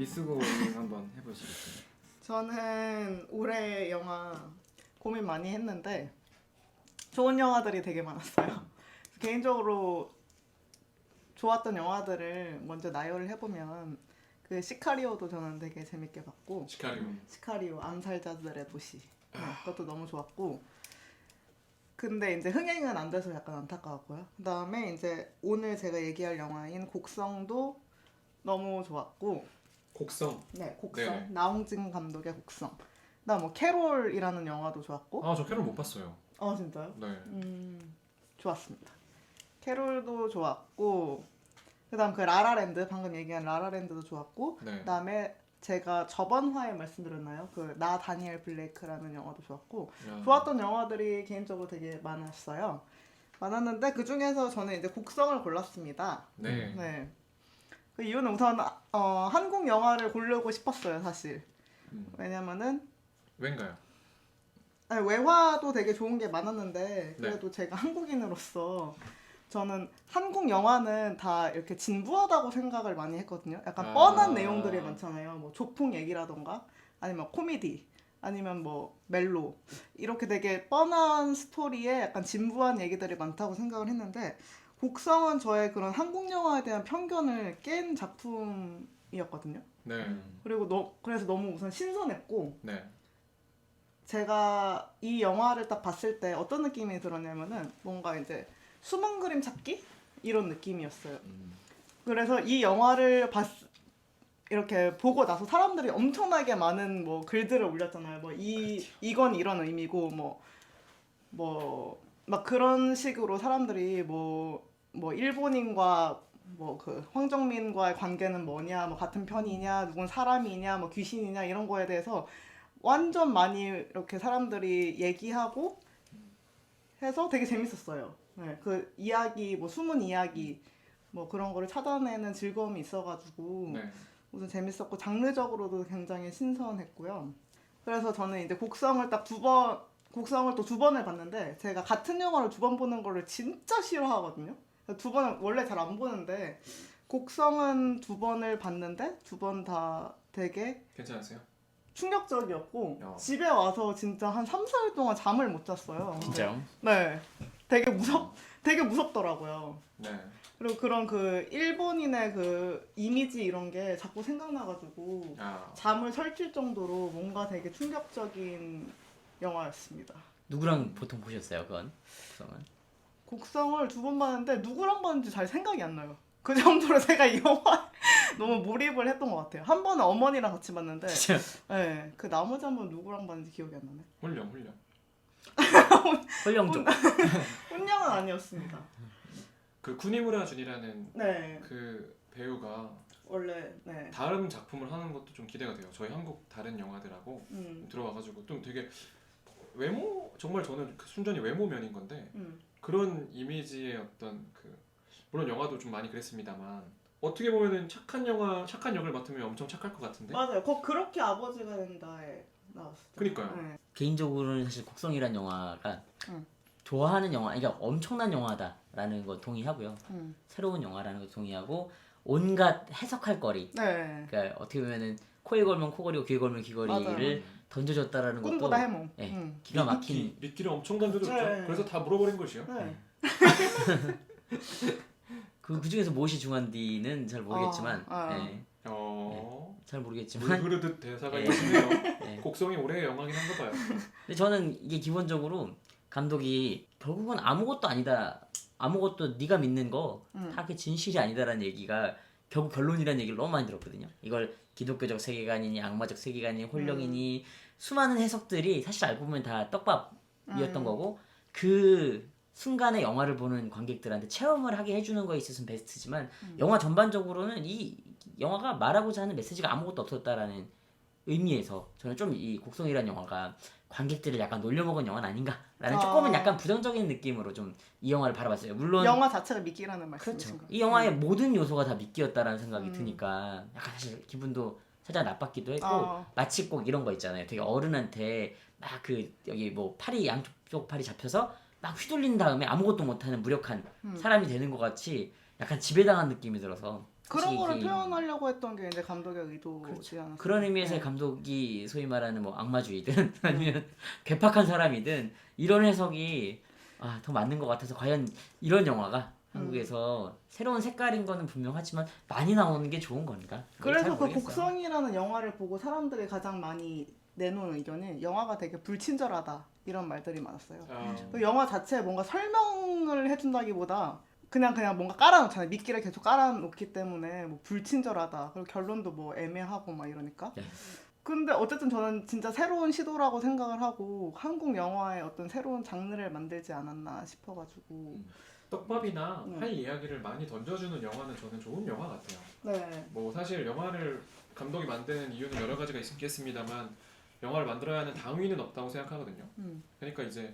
미스고 한번 해보시겠어요? 저는 올해 영화 고민 많이 했는데 좋은 영화들이 되게 많았어요. 개인적으로 좋았던 영화들을 먼저 나열을 해보면 그 시카리오도 저는 되게 재밌게 봤고 시카리오 암살자들의 도시 그것도 너무 좋았고 근데 이제 흥행은 안 돼서 약간 안타까웠고요. 그다음에 이제 오늘 제가 얘기할 영화인 곡성도 너무 좋았고 곡성. 네, 곡성. 네네. 나홍진 감독의 곡성. 그다음 뭐 캐롤이라는 영화도 좋았고. 아, 저 캐롤 못 봤어요. 아 진짜요? 네. 좋았습니다. 캐롤도 좋았고. 그다음 그 라라랜드 방금 얘기한 라라랜드도 좋았고. 네. 그다음에 제가 저번 화에 말씀드렸나요? 그 나 다니엘 블레이크라는 영화도 좋았고. 야. 좋았던 영화들이 개인적으로 되게 많았어요. 많았는데 그 중에서 저는 이제 곡성을 골랐습니다. 네. 네. 그 이유는 우선 한국 영화를 고르고 싶었어요, 사실. 왜냐면은 왠가요? 아니, 외화도 되게 좋은 게 많았는데 그래도 제가 한국인으로서 저는 한국 영화는 다 이렇게 진부하다고 생각을 많이 했거든요. 약간 뻔한 내용들이 많잖아요. 뭐 조폭 얘기라던가 아니면 코미디 아니면 뭐 멜로 이렇게 되게 뻔한 스토리에 약간 진부한 얘기들이 많다고 생각을 했는데 곡성은 저의 그런 한국 영화에 대한 편견을 깬 작품이었거든요. 네. 그리고 그래서 너무 우선 신선했고 네. 제가 이 영화를 딱 봤을 때 어떤 느낌이 들었냐면은 뭔가 이제 숨은 그림 찾기? 이런 느낌이었어요. 그래서 이 영화를 이렇게 보고 나서 사람들이 엄청나게 많은 뭐 글들을 올렸잖아요. 뭐 이건 이런 의미고 뭐 막 그런 식으로 사람들이 뭐 일본인과 뭐 그 황정민과의 관계는 뭐냐, 뭐 같은 편이냐, 누군 사람이냐, 뭐 귀신이냐 이런 거에 대해서 완전 많이 이렇게 사람들이 얘기하고 해서 되게 재밌었어요. 네, 그 이야기, 뭐 숨은 이야기, 뭐 그런 거를 찾아내는 즐거움이 있어가지고 네. 우선 재밌었고 장르적으로도 굉장히 신선했고요. 그래서 저는 이제 곡성을 또 두 번을 봤는데 제가 같은 영화를 두 번 보는 거를 진짜 싫어하거든요. 두 번은 원래 잘 안 보는데 곡성은 두 번을 봤는데 두 번 다 되게 괜찮으세요? 충격적이었고 야. 집에 와서 진짜 한 3, 4일 동안 잠을 못 잤어요. 진짜요? 네. 되게 무섭더라고요. 네. 그리고 그런 그 일본인의 그 이미지 이런 게 자꾸 생각나가지고 아. 잠을 설칠 정도로 뭔가 되게 충격적인 영화였습니다. 누구랑 보통 보셨어요, 그건? 곡성은? 곡성을 두 번 봤는데 누구랑 봤는지 잘 생각이 안 나요. 그 정도로 제가 이 영화에 너무 몰입을 했던 것 같아요. 한 번은 어머니랑 같이 봤는데 진짜 네, 그 나머지 한 번 누구랑 봤는지 기억이 안 나네. 훌륭. 홀령족. 혼량은 아니었습니다. 그 쿠니무라 준이라는 네, 그 배우가 원래 네. 다른 작품을 하는 것도 좀 기대가 돼요. 저희 한국 다른 영화들하고 들어와가지고 좀 되게 외모 정말 저는 그 순전히 외모면인 건데 그런 이미지의 어떤 그 물론 영화도 좀 많이 그랬습니다만 어떻게 보면은 착한 역을 맡으면 엄청 착할 것 같은데. 맞아요. 그렇게 아버지가 된다에 나왔어요. 그니까요. 네. 개인적으로는 사실 곡성이란 영화가 좋아하는 영화, 그러니까 엄청난 영화다라는 거 동의하고요. 새로운 영화라는 거 동의하고 온갖 해석할 거리. 네. 그러니까 어떻게 보면은 코에 걸면 코걸이고 귀에 걸면 귀걸이를 던져줬다라는 것도 꿈보다 해몽. 네, 기가 막힌. 미끼를 엄청 던져줬죠. 네. 그래서 다 물어버린 것이요. 네. 그 중에서 무엇이 중요한지는 잘 모르겠지만, 네, 잘 물 모르겠지만. 흐르듯 대사가 네. 있네요. 네. 곡성이 올해의 영화긴 한가 봐요. 근데 저는 이게 기본적으로 감독이 결국은 아무것도 아니다, 아무것도 네가 믿는 거 다 그게 진실이 아니다라는 얘기가 결국 결론이라는 얘기를 너무 많이 들었거든요. 이걸 기독교적 세계관이니 악마적 세계관이니 홀령이니 수많은 해석들이 사실 알고 보면 다 떡밥이었던 거고 그 순간에 영화를 보는 관객들한테 체험을 하게 해주는 거에 있어서는 베스트지만 영화 전반적으로는 이 영화가 말하고자 하는 메시지가 아무것도 없었다라는 의미에서 저는 좀 이 곡성이라는 영화가 관객들을 약간 놀려먹은 영화는 아닌가라는 조금은 약간 부정적인 느낌으로 좀 이 영화를 바라봤어요. 물론 영화 자체가 미끼라는 그렇죠. 말씀이신가요? 이 영화의 모든 요소가 다 미끼였다라는 생각이 드니까 약간 사실 기분도 살짝 나빴기도 했고 마치 꼭 이런 거 있잖아요. 되게 어른한테 막 그 여기 뭐 팔이 양쪽 팔이 잡혀서 막 휘둘린 다음에 아무것도 못하는 무력한 사람이 되는 것 같이 약간 지배당한 느낌이 들어서 그런 거를 솔직히 표현하려고 했던 게 이제 감독의 의도지 않았어요. 그런 의미에서의 네. 감독이 소위 말하는 뭐 악마주의든 아니면 괴팍한 사람이든 이런 해석이 더 맞는 것 같아서 과연 이런 영화가 한국에서 새로운 색깔인 거는 분명하지만 많이 나오는 게 좋은 건가? 잘 그래서 그 모르겠어요. 곡성이라는 영화를 보고 사람들이 가장 많이 내놓은 의견이 영화가 되게 불친절하다 이런 말들이 많았어요. 그 영화 자체에 뭔가 설명을 해준다기보다 그냥 뭔가 깔아놓잖아요. 미끼를 계속 깔아놓기 때문에 뭐 불친절하다. 그리고 결론도 뭐 애매하고 막 이러니까. 네. 근데 어쨌든 저는 진짜 새로운 시도라고 생각을 하고 한국 영화의 어떤 새로운 장르를 만들지 않았나 싶어가지고. 떡밥이나 할 이야기를 많이 던져주는 영화는 저는 좋은 영화 같아요. 네. 뭐 사실 영화를 감독이 만드는 이유는 여러 가지가 있겠습니다만 영화를 만들어야 하는 당위는 없다고 생각하거든요. 그러니까 이제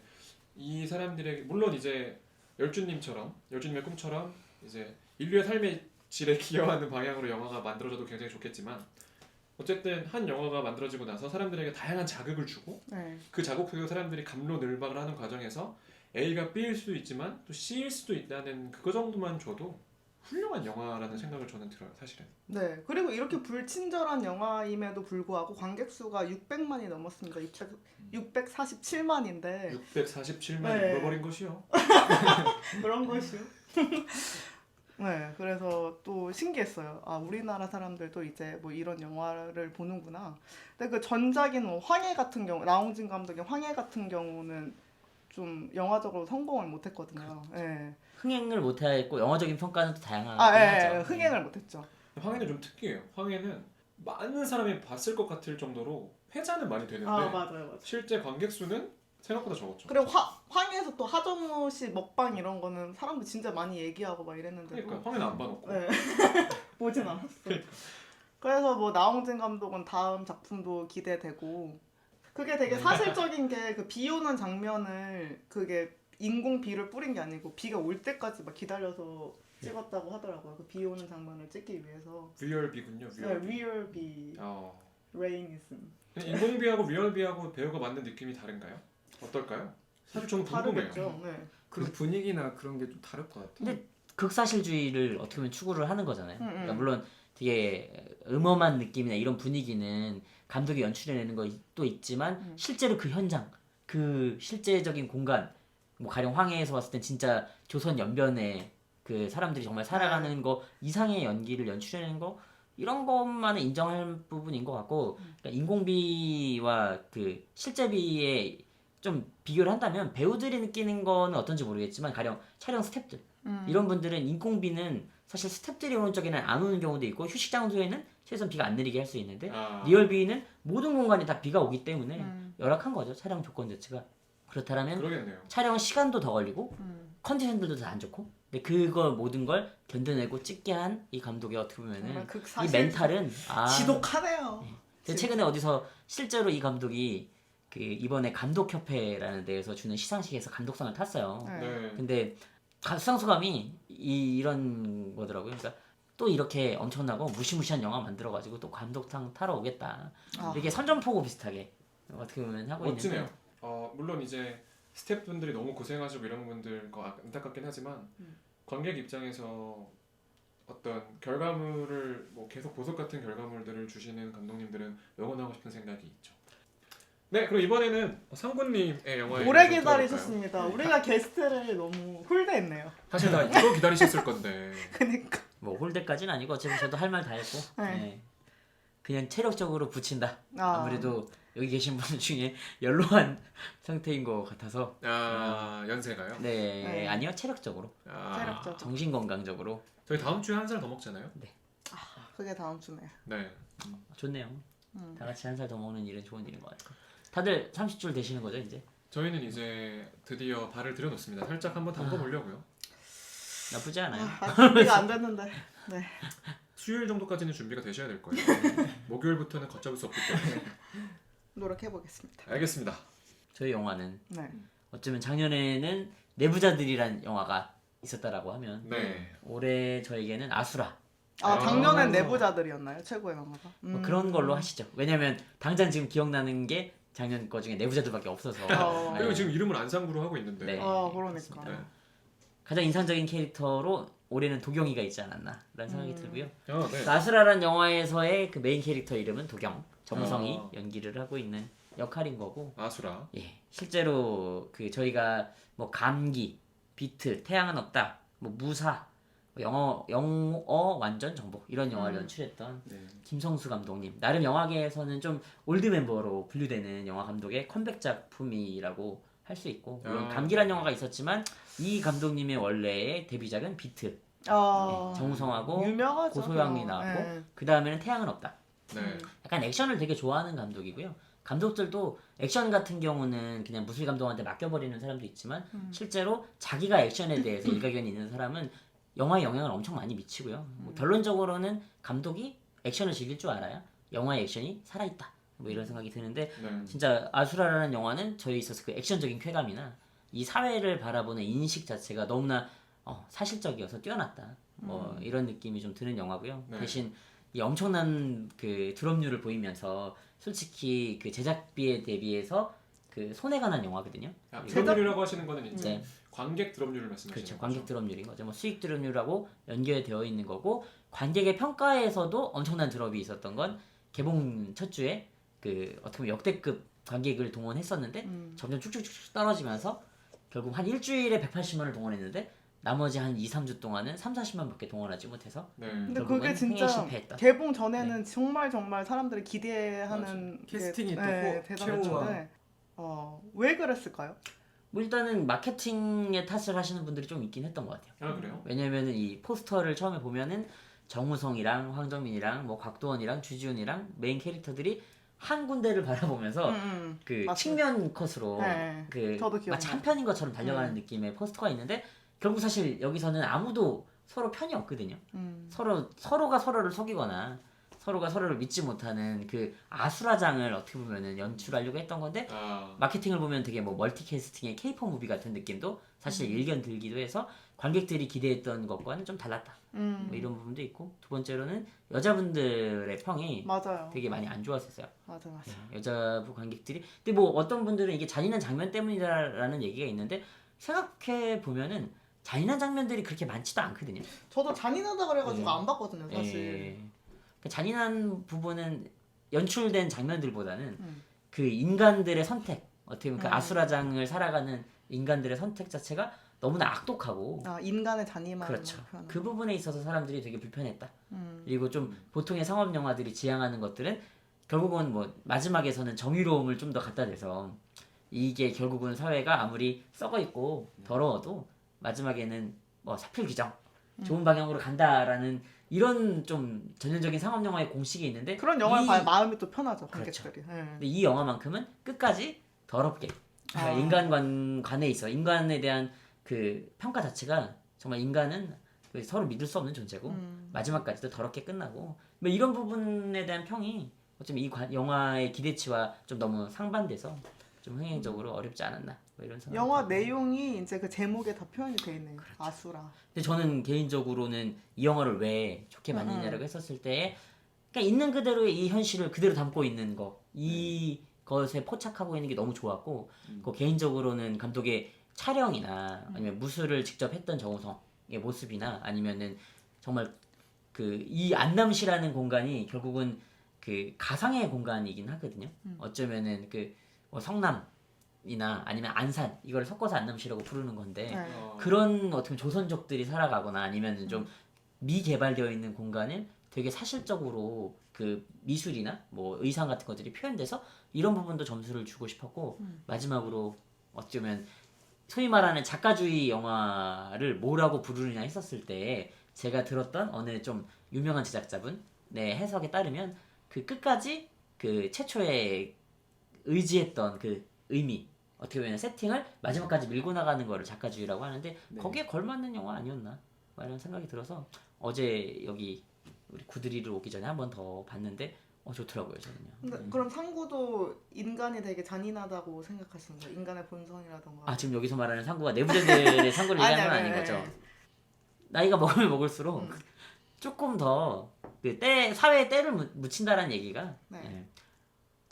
이 사람들에게 물론 이제 열주님의 꿈처럼 이제 인류의 삶의 질에 기여하는 방향으로 영화가 만들어져도 굉장히 좋겠지만 어쨌든 한 영화가 만들어지고 나서 사람들에게 다양한 자극을 주고 네. 그 자극 속에서 사람들이 갑론을박을 하는 과정에서 A가 B일 수도 있지만 또 C일 수도 있다는 그거 정도만 줘도 훌륭한 영화라는 생각을 저는 들어요, 사실은. 네. 그리고 이렇게 불친절한 영화임에도 불구하고 관객 수가 600만이 넘었습니다. 647만인데 647만 네. 잃어버린 것이요. 그런 것이요. 네, 그래서 또 신기했어요. 아, 우리나라 사람들도 이제 뭐 이런 영화를 보는구나. 근데 그 전작인 뭐 황해 같은 경우, 나홍진 감독의 황해 같은 경우는 좀 영화적으로 성공을 못했거든요. 네. 흥행을 못했고 영화적인 평가는 또 다양하긴 예, 하죠. 흥행을 못했죠. 황해는 좀 특이해요. 황해는 많은 사람이 봤을 것 같을 정도로 회자는 많이 되는데 맞아요. 실제 관객 수는 생각보다 적었죠. 그리고 황해에서 또 하정우 씨 먹방 이런 거는 사람들 진짜 많이 얘기하고 막 이랬는데도 그러니까 황해는 안 봐놓고. 네. 보진 않았어요. 그래서 뭐 나홍진 감독은 다음 작품도 기대되고 그게 되게 사실적인 게 그 비 오는 장면을 그게 인공 비를 뿌린 게 아니고 비가 올 때까지 막 기다려서 찍었다고 하더라고요. 그 비 오는 장면을 찍기 위해서. 리얼비군요. 네, real 비, rainism. 인공비하고 리얼비하고 배우가 만든 느낌이 다른가요? 어떨까요? 사실 저는 궁금해요. 다르겠죠. 네. 그 분위기나 그런 게 좀 다를 것 같아요. 근데 극사실주의를 어떻게 보면 추구를 하는 거잖아요. 그러니까 음. 물론 되게 음험한 느낌이나 이런 분위기는 감독이 연출해내는 것도 있지만 실제로 그 현장, 그 실제적인 공간, 뭐 가령 황해에서 봤을 땐 진짜 조선 연변에 그 사람들이 정말 살아가는 거 이상의 연기를 연출해내는 거 이런 것만은 인정할 부분인 것 같고 그러니까 인공비와 그 실제비에 좀 비교를 한다면 배우들이 느끼는 거는 어떤지 모르겠지만 가령 촬영 스태프들 이런 분들은 인공비는 사실 스태프들이 오는 쪽에는 안 오는 경우도 있고 휴식 장소에는 최소한 비가 안 내리게 할 수 있는데 리얼비는 모든 공간에 다 비가 오기 때문에 열악한 거죠. 촬영 조건 자체가. 그렇다면 그러겠네요. 촬영 시간도 더 걸리고 컨디션들도 더 안 좋고 근데 그걸 모든 걸 견뎌내고 찍게 한 이 감독의 어떻게 보면은 이 멘탈은 지독하네요. 최근에 어디서 실제로 이 감독이 그 이번에 감독협회라는 데에서 주는 시상식에서 감독상을 탔어요. 네. 근데 수상소감이 이런 거더라고요. 그러니까 또 이렇게 엄청나고 무시무시한 영화 만들어가지고 또 감독상 타러 오겠다. 이게 선전포고 비슷하게 어떻게 보면 하고 멋지네요. 있는데 물론 이제 스태프분들이 너무 고생하시고 이런 분들 안타깝긴 하지만 관객 입장에서 어떤 결과물을 뭐 계속 보석 같은 결과물들을 주시는 감독님들은 응원하고 싶은 생각이 있죠. 네, 그럼 이번에는 상군님의 영화에 오래 기다리셨습니다. 우리가 게스트를 너무 홀대했네요. 사실 다 이거 기다리셨을 건데. 그니까. 뭐 홀대까지는 아니고 어차피 저도 할 말 다 했고 네. 그냥 체력적으로 붙인다. 아무래도 여기 계신 분 중에 연로한 상태인 것 같아서 연세가요? 네. 아니요 체력적으로 체력적. 정신건강적으로 저희 다음 주에 한 살 더 먹잖아요. 네. 그게 다음 주네요. 네. 좋네요. 다 같이 한 살 더 먹는 일은 좋은 일인 것 같아요. 다들 30줄 되시는 거죠 이제? 저희는 이제 드디어 발을 들여놓습니다. 살짝 한번 담궈보려고요. 나쁘지 않아요. 준비가 안 됐는데. 네. 수요일 정도까지는 준비가 되셔야 될 거예요. 목요일부터는 걷잡을 수 없기 때문에. 노력해 보겠습니다. 알겠습니다. 저희 영화는 네. 어쩌면 작년에는 내부자들이란 영화가 있었다라고 하면 올해 저에게는 아수라 작년엔 내부자들이었나요? 최고의 영화가? 뭐 그런 걸로 하시죠. 왜냐면 당장 지금 기억나는 게 작년 거 중에 내부자들밖에 없어서 그리고 지금 이름을 안상구로 하고 있는데. 네. 그러니까. 네. 가장 인상적인 캐릭터로 올해는 도경이가 있지 않았나라는 생각이 들고요. 네. 아수라란 영화에서의 그 메인 캐릭터 이름은 도경, 정우성이 연기를 하고 있는 역할인 거고. 아수라. 예, 실제로 그 저희가 뭐 감기, 비트, 태양은 없다, 뭐 무사, 뭐 영어 완전 정복 이런 영화를 연출했던 네. 김성수 감독님, 나름 영화계에서는 좀 올드 멤버로 분류되는 영화 감독의 컴백 작품이라고 할 수 있고, 물론 감기란 영화가 있었지만 이 감독님의 원래의 데뷔작은 비트, 예, 정우성하고 유명하죠, 고소영이 그거. 나왔고 네. 그 다음에는 태양은 없다. 네. 약간 액션을 되게 좋아하는 감독이고요. 감독들도 액션 같은 경우는 그냥 무술 감독한테 맡겨버리는 사람도 있지만 실제로 자기가 액션에 대해서 일가견이 있는 사람은 영화에 영향을 엄청 많이 미치고요. 뭐 결론적으로는 감독이 액션을 즐길 줄 알아야 영화의 액션이 살아있다. 뭐 이런 생각이 드는데 네. 진짜 아수라라는 영화는 저에 있어서 그 액션적인 쾌감이나 이 사회를 바라보는 인식 자체가 너무나 사실적이어서 뛰어났다. 뭐 이런 느낌이 좀 드는 영화고요. 네. 대신 이 엄청난 그 드럼률을 보이면서 솔직히 그 제작비에 대비해서 그 손해가 난 영화거든요. 드럼률이라고 하시는 거는 이제 네. 관객 드럼률을 말씀하시는 그렇죠. 거죠. 관객 드럼률인 거죠. 뭐 수익 드럼률하고 연결되어 있는 거고, 관객의 평가에서도 엄청난 드롭이 있었던 건 개봉 첫 주에 그 어떻게 보면 역대급 관객을 동원했었는데 점점 쭉쭉쭉 떨어지면서 결국 한 일주일에 180만을 동원했는데 나머지 한 2, 3주 동안은 3, 40만밖에 동원하지 못해서 네. 근데 결국은 그게 흥행 진짜 실패했다. 개봉 전에는 정말 사람들이 기대하는 게, 캐스팅이 또 대단했는데 왜 그랬을까요? 뭐 일단은 마케팅의 탓을 하시는 분들이 좀 있긴 했던 것 같아요. 아 그래요? 왜냐면은 이 포스터를 처음에 보면은 정우성이랑 황정민이랑 뭐 곽도원이랑 주지훈이랑 메인 캐릭터들이 한 군데를 바라보면서 그 맞습니다. 측면 컷으로 네, 그 저도 기억나요. 마치 한 편인 것처럼 달려가는 느낌의 포스터가 있는데 결국 사실 여기서는 아무도 서로 편이 없거든요. 서로가 서로를 속이거나 서로가 서로를 믿지 못하는 그 아수라장을 어떻게 보면은 연출하려고 했던 건데 마케팅을 보면 되게 뭐 멀티캐스팅의 K-pop 무비 같은 느낌도 사실 일견 들기도 해서 관객들이 기대했던 것과는 좀 달랐다. 뭐 이런 부분도 있고, 두 번째로는 여자분들의 평이 맞아요. 되게 많이 안 좋았었어요. 맞아. 여자부 관객들이. 근데 뭐 어떤 분들은 이게 잔인한 장면 때문이다라는 얘기가 있는데 생각해 보면은 잔인한 장면들이 그렇게 많지도 않거든요. 저도 잔인하다 그래가지고 안 봤거든요, 사실. 그 잔인한 부분은 연출된 장면들보다는 그 인간들의 선택, 어떻게 보면 그 아수라장을 살아가는 인간들의 선택 자체가 너무나 악독하고, 인간의 잔인함을 그렇죠. 표현하는 그 부분에 있어서 사람들이 되게 불편했다. 그리고 좀 보통의 상업 영화들이 지향하는 것들은 결국은 뭐 마지막에서는 정의로움을 좀 더 갖다 대서 이게 결국은 사회가 아무리 썩어 있고 더러워도 마지막에는 뭐 사필 규정, 좋은 방향으로 간다라는 이런 좀 전형적인 상업 영화의 공식이 있는데, 그런 영화를 봐야 마음이 또 편하죠, 그렇죠. 관객들이. 근데 이 영화만큼은 끝까지 더럽게 그러니까 인간관에 있어 인간에 대한 그 평가 자체가 정말 인간은 서로 믿을 수 없는 존재고 마지막까지도 더럽게 끝나고, 뭐 이런 부분에 대한 평이 어쩌면 이 영화의 기대치와 좀 너무 상반돼서 좀 흥행적으로 어렵지 않았나 뭐 이런 생각. 영화 내용이 이제 그 제목에 다 표현이 돼 있네요. 그렇죠. 아수라. 근데 저는 개인적으로는 이 영화를 왜 좋게 만드냐라고 했었을 때, 그러니까 있는 그대로의 이 현실을 그대로 담고 있는 거, 이 것에 포착하고 있는 게 너무 좋았고, 그 개인적으로는 감독의 촬영이나 아니면 무술을 직접 했던 정우성의 모습이나 아니면은 정말 그 이 안남시라는 공간이 결국은 그 가상의 공간이긴 하거든요. 어쩌면은 그 뭐 성남이나 아니면 안산 이걸 섞어서 안남시라고 부르는 건데 그런 어떻게 보면 조선족들이 살아가거나 아니면은 좀 미개발되어 있는 공간을 되게 사실적으로 그 미술이나 뭐 의상 같은 것들이 표현돼서 이런 부분도 점수를 주고 싶었고, 마지막으로 어쩌면 소위 말하는 작가주의 영화를 뭐라고 부르느냐 했었을 때 제가 들었던 어느 좀 유명한 제작자분의 해석에 따르면 그 끝까지 그 최초에 의지했던 그 의미, 어떻게 보면 세팅을 마지막까지 밀고 나가는 거를 작가주의라고 하는데 거기에 걸맞는 영화 아니었나 이런 생각이 들어서 어제 여기 우리 구드리를 오기 전에 한 번 더 봤는데 좋더라고요, 저는요. 근데 그럼 상구도 인간이 되게 잔인하다고 생각하시는 거예요? 인간의 본성이라던가. 지금 여기서 말하는 상구가 내부자들의 상구를 얘기하는 건 아닌 거죠. 나이가 먹으면 먹을수록 조금 더 그 사회에 때를 묻힌다라는 얘기가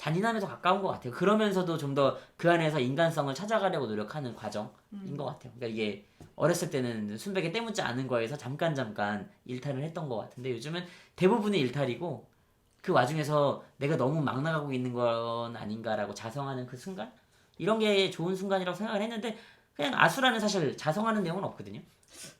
잔인함에서 가까운 것 같아요. 그러면서도 좀 더 그 안에서 인간성을 찾아가려고 노력하는 과정인 것 같아요. 그러니까 이게 어렸을 때는 순백에 때묻지 않은 거에서 잠깐 일탈을 했던 것 같은데 요즘은 대부분의 일탈이고 그 와중에서 내가 너무 막 나가고 있는 건 아닌가라고 자성하는 그 순간? 이런 게 좋은 순간이라고 생각을 했는데 그냥 아수라는 사실 자성하는 내용은 없거든요.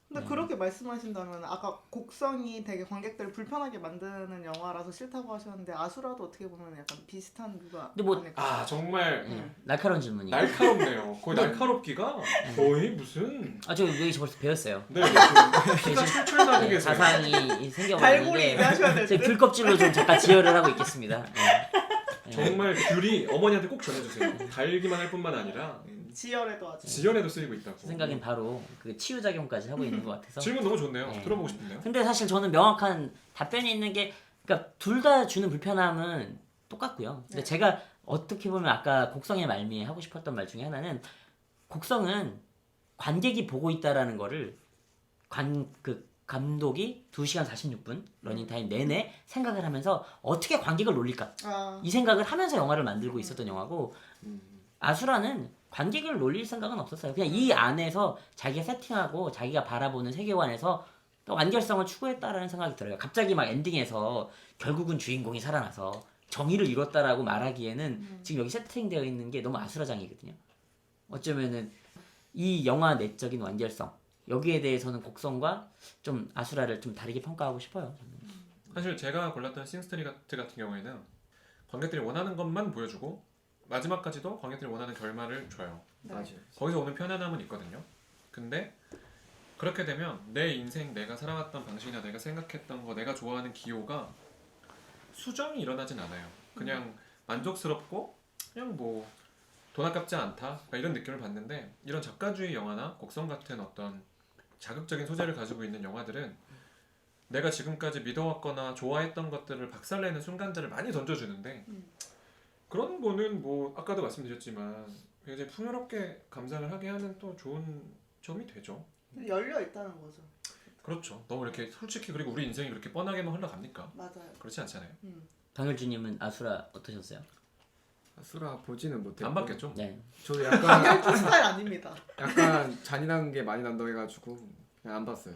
근데 그렇게 말씀하신다면 아까 곡성이 되게 관객들을 불편하게 만드는 영화라서 싫다고 하셨는데 아수라도 어떻게 보면 약간 비슷한 류가 근데 뭐- 아닐까? 정말 날카로운 질문이에요. 날카롭네요. 거의 날카롭기가 거의 무슨 저 여기서 벌써 배웠어요. 네, 지금 피가 철철 나는 게 자상이 달고리 생겨버리는데 얘기하셔야 될 제 듯. 귤껍질로 좀 잠깐 지혈을 하고 있겠습니다. 정말 귤이 어머니한테 꼭 전해주세요. 달기만 할 뿐만 아니라 지열에도 아주. 지연에도 쓰이고 있다고. 제 생각엔 바로 그 치유작용까지 하고 있는 것 같아서. 질문 너무 좋네요. 네. 들어보고 싶은데요. 근데 사실 저는 명확한 답변이 있는 게 그러니까 둘 다 주는 불편함은 똑같고요. 근데 네. 제가 어떻게 보면 아까 곡성의 말미에 하고 싶었던 말 중에 하나는 곡성은 관객이 보고 있다라는 거를 감독이 2시간 46분 러닝타임 내내 생각을 하면서 어떻게 관객을 놀릴까 이 생각을 하면서 영화를 만들고 있었던 영화고 아수라는 관객을 놀릴 생각은 없었어요. 그냥 이 안에서 자기가 세팅하고 자기가 바라보는 세계관에서 또 완결성을 추구했다라는 생각이 들어요. 갑자기 막 엔딩에서 결국은 주인공이 살아나서 정의를 이뤘다라고 말하기에는 지금 여기 세팅되어 있는 게 너무 아수라장이거든요. 어쩌면은 이 영화 내적인 완결성 여기에 대해서는 곡성과 좀 아수라를 좀 다르게 평가하고 싶어요. 사실 제가 골랐던 싱스트리트 같은 경우에는 관객들이 원하는 것만 보여주고 마지막까지도 관객들이 원하는 결말을 줘요. 네. 맞아요. 거기서 오는 편안함은 있거든요. 근데 그렇게 되면 내 인생, 내가 살아왔던 방식이나 내가 생각했던 거, 내가 좋아하는 기호가 수정이 일어나진 않아요. 그냥 만족스럽고 그냥 뭐 돈 아깝지 않다 그러니까 이런 느낌을 받는데 이런 작가주의 영화나 곡성 같은 어떤 자극적인 소재를 가지고 있는 영화들은 내가 지금까지 믿어왔거나 좋아했던 것들을 박살내는 순간들을 많이 던져주는데 그런 거는 뭐 아까도 말씀드렸지만 굉장히 풍요롭게 감상을 하게 하는 또 좋은 점이 되죠. 열려 있다는 거죠. 그렇죠. 너무 이렇게 솔직히 그리고 우리 인생이 그렇게 뻔하게만 흘러갑니까? 맞아요. 그렇지 않잖아요. 방열주님은 아수라 어떠셨어요? 아수라 보지는 못했고 안 받겠죠? 네. 저도 약간 강렬주 스타일 아닙니다. 약간 잔인한 게 많이 난다고 해가지고 그냥 안 봤어요.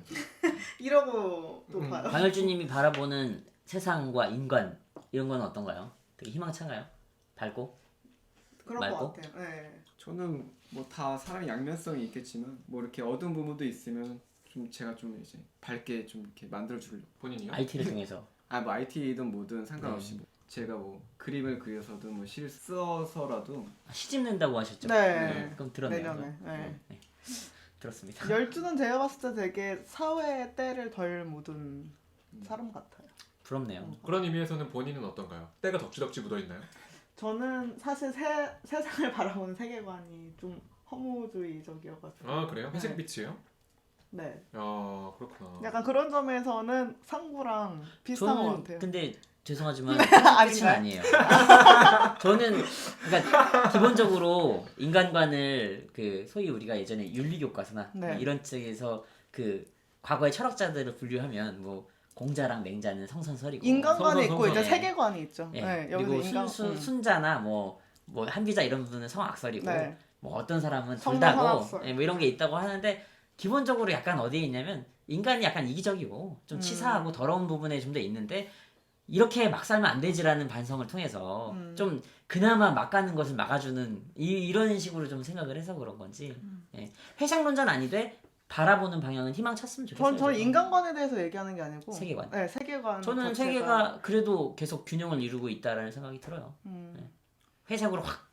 이러고 또 봐요. 방열주님이 바라보는 세상과 인간 이런 건 어떤가요? 되게 희망찬가요? 밝고? 그런 말고? 것 같아요. 네. 저는 뭐 다 사람의 양면성이 있겠지만 뭐 이렇게 어두운 부분도 있으면 좀 제가 좀 이제 밝게 좀 이렇게 만들어 주려고. 본인이요? IT를 통해서. 뭐 IT든 뭐든 상관없이 뭐 제가 뭐 그림을 그려서든 뭐 시를 써서라도 시집 낸다고 하셨죠? 네. 그럼 들었네요. 내년에. 네. 네. 들었습니다. 열주는 제가 봤을 때 되게 사회의 때를 덜 묻은 사람 같아요. 부럽네요. 그런 의미에서는 본인은 어떤가요? 때가 덕지덕지 묻어 있나요? 저는 사실 세상을 바라보는 세계관이 좀 허무주의적이어가지고. 아 그래요? 회색 네. 빛이에요? 네. 아 그렇구나. 약간 그런 점에서는 상부랑 비슷한 것 저는 같아요. 근데 죄송하지만 끝은 아니에요. 저는 그러니까 기본적으로 인간관을 그 소위 우리가 예전에 윤리교과서나 네. 이런 쪽에서 그 과거의 철학자들을 분류하면 뭐 공자랑 맹자는 성선설이고 인간관이 있고 성선. 이제 네. 세계관이 있죠. 예. 네. 그리고 여기서 인간. 순자나 뭐 한비자 이런 분은 성악설이고 네. 뭐 어떤 사람은 성선 둘다고 성악설. 예, 뭐 이런 게 있다고 하는데 기본적으로 약간 어디에 있냐면 인간이 약간 이기적이고 좀 치사하고 더러운 부분에 좀 더 있는데 이렇게 막 살면 안 되지라는 반성을 통해서 좀 그나마 막 가는 것을 막아주는 이런 식으로 좀 생각을 해서 그런 건지 예. 회상론자는 아니되 바라보는 방향은 희망 찾으면 좋겠어요. 저는 인간관에 대해서 얘기하는 게 아니고 세계관. 네, 세계관. 저는 자체가. 세계가 그래도 계속 균형을 이루고 있다라는 생각이 들어요. 회색으로 확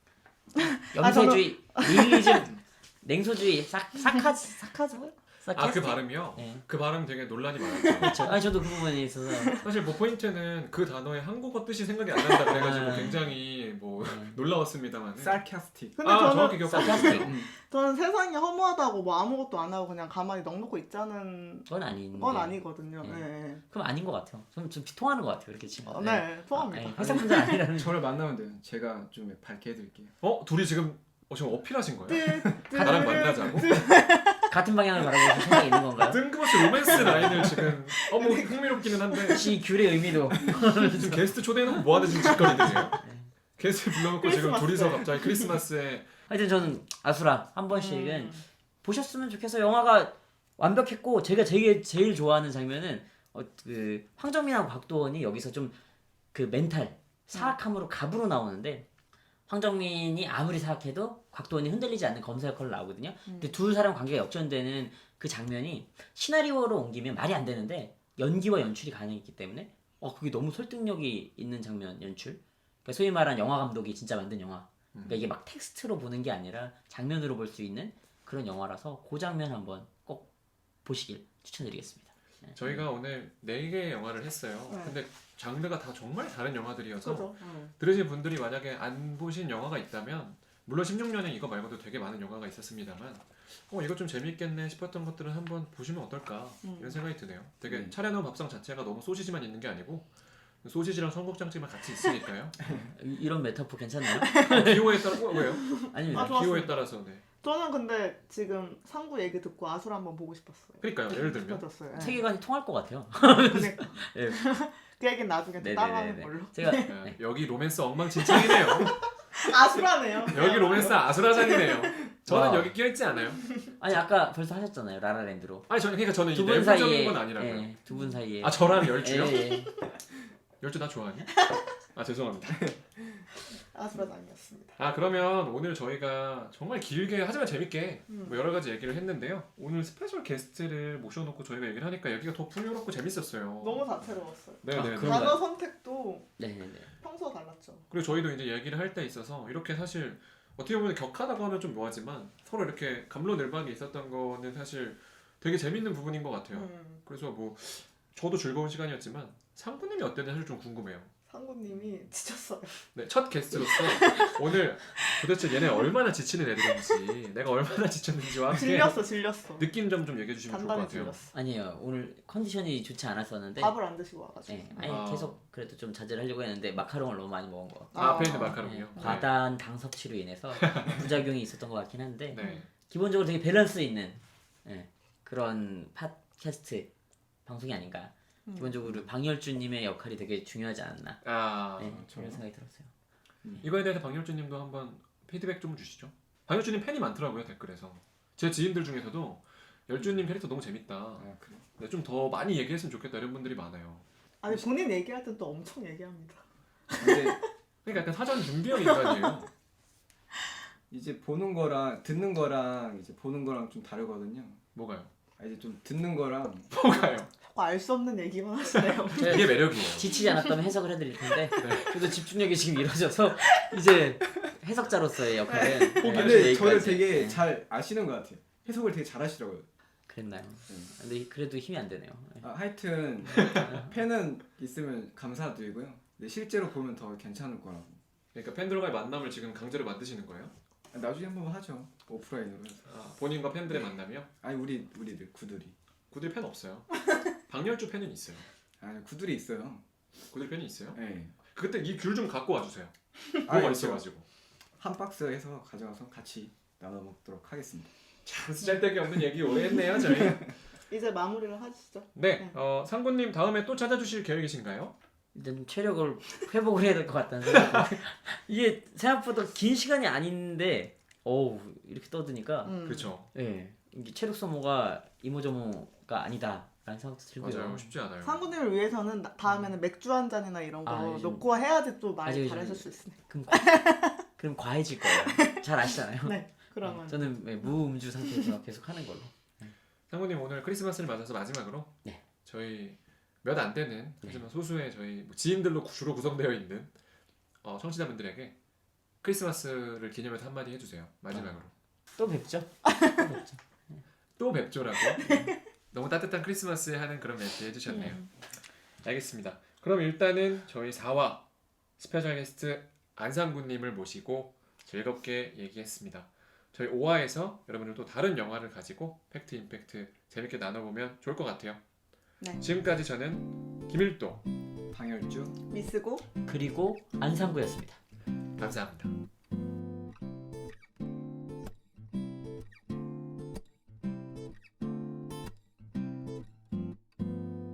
염세주의, 니힐리즘, 냉소주의, 사카즈? 아 그 발음이요? 네. 그 발음 되게 논란이 많았죠. 그렇죠. 아 저도 그 부분에 있어서 사실 뭐 포인트는 그 단어의 한국어 뜻이 생각이 안 난다 그래가지고 네. 굉장히 뭐 놀라웠습니다만. sarcastic. 근데 정확히 기억하셨어요. 저는 세상이 허무하다고 뭐 아무것도 안 하고 그냥 가만히 넉놓고 있자는 그건 아닌데. 건 아니거든요. 네. 네. 그럼 아닌 것 같아요. 좀 비통하는 것 같아요. 이렇게 치면. 네, 통합니다. 회색문제 아니라는. 저를 만나면 돼요. 제가 좀 밝게 해드릴게요. 둘이 지금 어필하신 네. 거예요? 나랑 만나자고? 같은 방향을 바라보고 생각이 있는 건가요? 뜬금없이 로맨스 라인을 지금 뭐 흥미롭기는 한데 이 귤의 의미도. 지금 게스트 초대해놓고 뭐 하는 짓거리들이에요? 게스트 불러놓고 지금 크리스마스 둘이서 때. 갑자기 크리스마스에 하여튼 저는 아수라 한 번씩은 보셨으면 좋겠어. 영화가 완벽했고 제가 제일 좋아하는 장면은 그 황정민하고 곽도원이 여기서 좀 그 멘탈 사악함으로 갑으로 나오는데 황정민이 아무리 사악해도 곽도원이 흔들리지 않는 검사 역할로 나오거든요. 근데 두 사람 관계가 역전되는 그 장면이 시나리오로 옮기면 말이 안 되는데 연기와 연출이 가능했기 때문에 그게 너무 설득력이 있는 장면 연출. 그러니까 소위 말하는 영화 감독이 진짜 만든 영화. 그러니까 이게 막 텍스트로 보는 게 아니라 장면으로 볼 수 있는 그런 영화라서 그 장면 한번 꼭 보시길 추천드리겠습니다. 네. 저희가 오늘 4개의 영화를 했어요. 네. 근데 장르가 다 정말 다른 영화들이어서 그죠? 들으신 분들이 만약에 안 보신 영화가 있다면 물론 16년에 이거 말고도 되게 많은 영화가 있었습니다만 이거 좀 재밌겠네 싶었던 것들은 한번 보시면 어떨까 이런 생각이 드네요. 되게 차려놓은 밥상 자체가 너무 소시지만 있는 게 아니고 소시지랑 청국장찌개만 같이 있으니까요. 이런 메타포 괜찮나요? 기호에 따라 왜요? 아닙니다. 좋았어요. 기호에 따라서 네. 저는 근데 지금 상구 얘기 듣고 아수라 한번 보고 싶었어요. 그러니까요. 예를 들면 싶어졌어요. 세계관이 통할 것 같아요. 그러니까 예. 그 얘기는 나중에 또 따로 하는 네네네네. 걸로. 제가 야, 여기 로맨스 엉망진창이네요. 아수라네요. 여기 로맨스 아수라장이네요. 저는 와. 여기 끼어있지 않아요. 아니 아까 벌써 하셨잖아요. 라라랜드로. 아니 그러니까 저는 이 두 분 내부적인 사이에 건 아니라고요. 예, 두 분 사이에. 아 저랑 열주요? 예, 예. 열주 나 좋아하니? 아 죄송합니다. 아수라장이었습니다. 아 그러면 오늘 저희가 정말 길게 하지만 재밌게 뭐 여러 가지 얘기를 했는데요. 오늘 스페셜 게스트를 모셔놓고 저희가 얘기를 하니까 여기가 더 풍요롭고 재밌었어요. 너무 다채로웠어요. 네네. 그런가요? 단어 선택도 네네네. 평소와 달랐죠. 그리고 저희도 이제 얘기를 할 때 있어서 이렇게 사실 어떻게 보면 격하다고 하면 좀 묘하지만 서로 이렇게 갑론을박이 있었던 거는 사실 되게 재밌는 부분인 것 같아요. 그래서 뭐 저도 즐거운 시간이었지만 상구님이 어땠는지 사실 좀 궁금해요. 상구님이 지쳤어요. 네, 첫 게스트로서 오늘 도대체 얘네 얼마나 지치는 애들인지 내가 얼마나 지쳤는지와 함께 질렸어. 느낀 점 좀 얘기해 주시면 좋을 것 단단히 같아요. 질렸어. 아니에요. 오늘 컨디션이 좋지 않았었는데. 밥을 안 드시고 와가지고. 네, 아니 아. 계속 그래도 좀 자제를 하려고 했는데 마카롱을 너무 많이 먹은 것 같고. 앞에 있는 아. 마카롱이요? 네, 과다한 당 섭취로 인해서 부작용이 있었던 것 같긴 한데 네. 기본적으로 되게 밸런스 있는 그런 팟캐스트 방송이 아닌가. 기본적으로 방열주님의 역할이 되게 중요하지 않았나. 아 그런 생각이 들었어요. 이거에 대해서 박열주님도 한번 피드백 좀 주시죠. 박열주님 팬이 많더라고요 댓글에서. 제 지인들 중에서도 열주님 캐릭터 너무 재밌다. 아 그래. 네, 좀 더 많이 얘기했으면 좋겠다 이런 분들이 많아요. 아니 본인 얘기할 땐 또 엄청 얘기합니다. 근데 그러니까 약간 사전 준비형 인간이에요. 이제 보는 거랑 듣는 거랑 이제 보는 거랑 좀 다르거든요. 뭐가요? 이제 좀 듣는 거랑 뭐가요? 자꾸 알 수 없는 얘기만 하시네요. 이게 매력이에요. 지치지 않았다면 해석을 해드릴 텐데 그래도 집중력이 지금 이루어져서 이제 해석자로서의 역할은 근데 저를 여기까지. 되게 잘 아시는 것 같아요. 해석을 되게 잘 하시더라고요. 그랬나요? 근데 그래도 힘이 안 되네요. 하여튼 팬은 있으면 감사드리고요. 근데 실제로 보면 더 괜찮을 거라고. 그러니까 팬들과의 만남을 지금 강제로 만드시는 거예요? 나중에 한번 하죠. 오프라인으로 해서. 아, 본인과 팬들의 만남이요? 아니 우리들 구들이. 구들 팬 없어요. 박열주 팬은 있어요. 아니 구들이 있어요. 구들 팬이 있어요? 네. 그때 이 귤 좀 갖고 와주세요. 아, 뭐가 있어가지고. 한 박스 해서 가져가서 같이 나눠 먹도록 하겠습니다. 참 쓰잘데기 없는 얘기 오래 했네요 저희. 이제 마무리를 하시죠. 네, 상구님 다음에 또 찾아주실 계획이신가요? 일단 좀 체력을 회복을 해야 될 것 같다는 생각. 이게 생각보다 긴 시간이 아닌데 이렇게 떠드니까 그렇죠. 이게 체력 소모가 이모저모가 아니다라는 생각도 들고요. 맞아요. 쉽지 않아요. 상구님을 위해서는 다음에는 맥주 한 잔이나 이런 거 요즘- 놓고 해야지 또 아직 많이 요즘- 잘하실 수 있으니까. 그럼 과해질 거예요. 잘 아시잖아요. 네, 그러면 저는 무음주 상태에서 계속 하는 걸로. 상구님 오늘 크리스마스를 맞아서 마지막으로 네. 저희 몇 안 되는 하지만 소수의 저희 뭐 지인들로 주로 구성되어 있는 청취자분들에게 크리스마스를 기념해서 한마디 해주세요. 마지막으로. 또 뵙죠. 또 뵙죠라고. 너무 따뜻한 크리스마스에 하는 그런 멘트 해주셨네요. 알겠습니다. 그럼 일단은 저희 4화 스페셜 게스트 안상구님을 모시고 즐겁게 얘기했습니다. 저희 5화에서 여러분들 또 다른 영화를 가지고 팩트 임팩트 재밌게 나눠보면 좋을 것 같아요. 네. 지금까지 저는 김일도 방열주 미스고 그리고 안상구였습니다. 감사합니다.